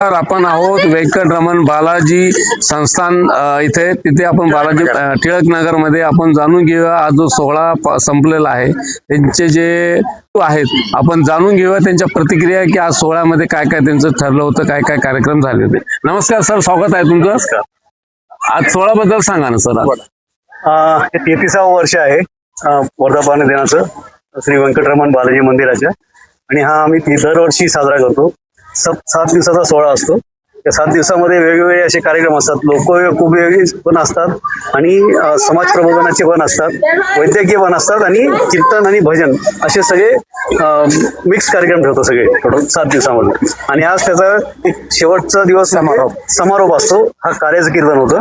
तर आपण आहोत व्यंकटरमण बालाजी संस्थान इथे तिथे आपण बालाजी टिळक नगर मध्ये आपण जाणून घेऊया। आज जो सोहळा संपलेला आहे त्यांचे जे आहेत आपण जाणून घेऊया त्यांच्या प्रतिक्रिया की आज सोहळ्यामध्ये काय काय त्यांचं ठरलं होतं, काय काय कार्यक्रम झाले होते। नमस्कार सर, स्वागत आहे तुमचं। आज सोहळ्याबद्दल सांगा ना सर। हे 33वे वर्ष आहे वर्धापन दिनाचं श्री व्यंकटरमण बालाजी मंदिराच्या, आणि हा आम्ही दरवर्षी साजरा करतो। 7 दिवसाचा सोहळा असतो। त्या 7 दिवसामध्ये वेगवेगळे असे कार्यक्रम असतात, लोकोपयोगी पण असतात आणि समाज प्रबोधनाचे पण असतात, वैद्यकीय पण असतात आणि कीर्तन आणि भजन असे सगळे मिक्स कार्यक्रम ठेवतो सगळे टोटल 7 दिवसामध्ये। आणि आज त्याचा एक शेवटचा दिवस समारोप असतो। हा कार्याचं कीर्तन होतं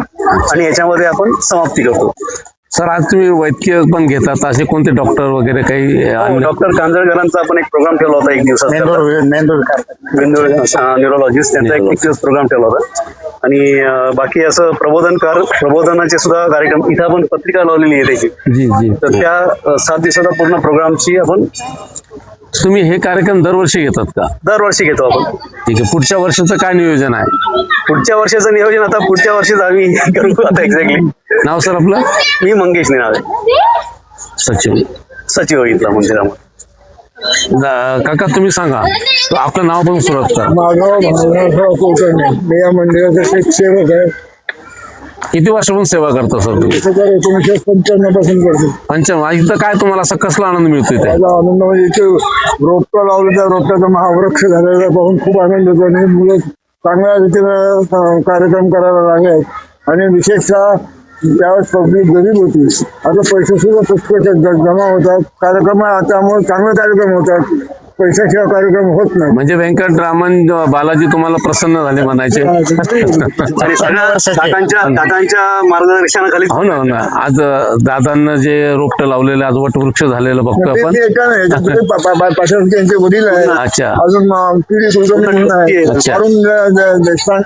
आणि याच्यामध्ये आपण समाप्ती करतो। सर आज तुम्ही वैद्यकीय पण घेतात, असे कोणते डॉक्टर वगैरे काही? डॉक्टर कांजळकरांचा आपण एक प्रोग्राम ठेवला होता, एक दिवसाचा न्यूरोलॉजिस्ट, त्यांचा एक दिवस प्रोग्राम ठेवला होता। आणि बाकी असं प्रबोधनाचे सुद्धा कार्यक्रम इथं आपण पत्रिका लावलेली आहे त्याची। तर त्या 7 दिवसाचा पूर्ण प्रोग्रामची आपण तुम्ही हे कार्यक्रम दरवर्षी घेतात का? दरवर्षी घेतो आपण। ठीक आहे, पुढच्या वर्षाचं काय नियोजन आहे? पुढच्या वर्षाचं नियोजन आता पुढच्या वर्षीच आम्ही करू आता। एक्झॅक्टली नाव सर आपलं? मी मंगेश निनाळे, सचिव इथला मंदिरामध्ये। काका तुम्ही सांगा, तो आपलं नाव पण सुरुवात करा। माझं कुलकर्णी, मी या मंदिराचा एक सेवक आहे। किती वर्षापासून सेवा करता सर तुम्ही? 1995 पासून करतो। 55। इथं काय तुम्हाला असा कसला आनंद मिळतो इथे? आनंद म्हणजे इथे रोपटं लावलं, त्या रोपट्याचा महावृक्ष झालेला पाहून खूप आनंद होतो आणि मुलं चांगल्या रीतीनं कार्यक्रम करायला लागले। आणि विशेषतः त्यावेळेस पब्लिक गरीब होती, आता पैसे सुद्धा पुष्कळ जमा होतात, कार्यक्रम त्यामुळे चांगले कार्यक्रम होतात, पैशाशिवाय कार्यक्रम होत नाही। म्हणजे व्यंकटरमण बालाजी तुम्हाला प्रसन्न झाले म्हणायचे। आणि दादांच्या मार्गदर्शनाखाली हो ना, हो ना। आज दादांना जे रोपटं लावलेलं आज वटवृक्ष झालेलं बघतो आपण। त्यांचे वडील आहेत, अच्छा, अजून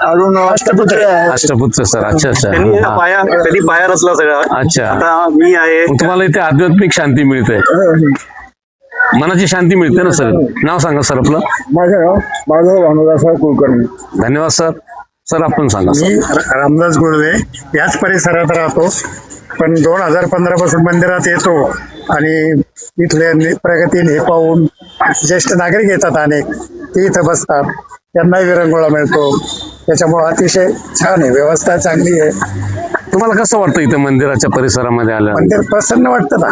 अरुण अष्टपुत्र सर। अच्छा अच्छा, त्यांनी पाया रचला सगळा। अच्छा, आता मी आहे। तुम्हाला इथे आध्यात्मिक शांती मिळते, मनाची शांती मिळते ना सर। नाव सांगा सर आपलं? माझं नाव भानुदास कुलकर्णी। धन्यवाद सर। सर आपण सांगा। मी रामदास गुळवे याच परिसरात राहतो, पण 2015 पासून मंदिरात येतो आणि इथले प्रगती हे पाहून ज्येष्ठ नागरिक येतात अनेक, ते इथं बसतात, त्यांनाही विरंगुळा मिळतो। त्याच्यामुळे अतिशय छान आहे, व्यवस्था चांगली आहे। तुम्हाला कसं वाटतं इथे मंदिराच्या परिसरामध्ये आलं? मंदिर प्रसन्न वाटतं ना।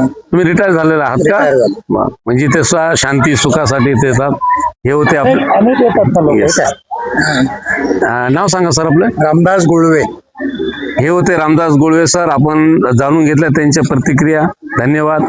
तुम्ही रिटायर झालेला आहात का? म्हणजे इथे शांती सुखासाठी इथे येतात, हे होते आपले। अनेक येतात ना लोक। नाव सांगा सर आपलं? रामदास गुळवे। हे होते रामदास गुळवे सर। आपण जाणून घेतल्या त्यांच्या प्रतिक्रिया। धन्यवाद।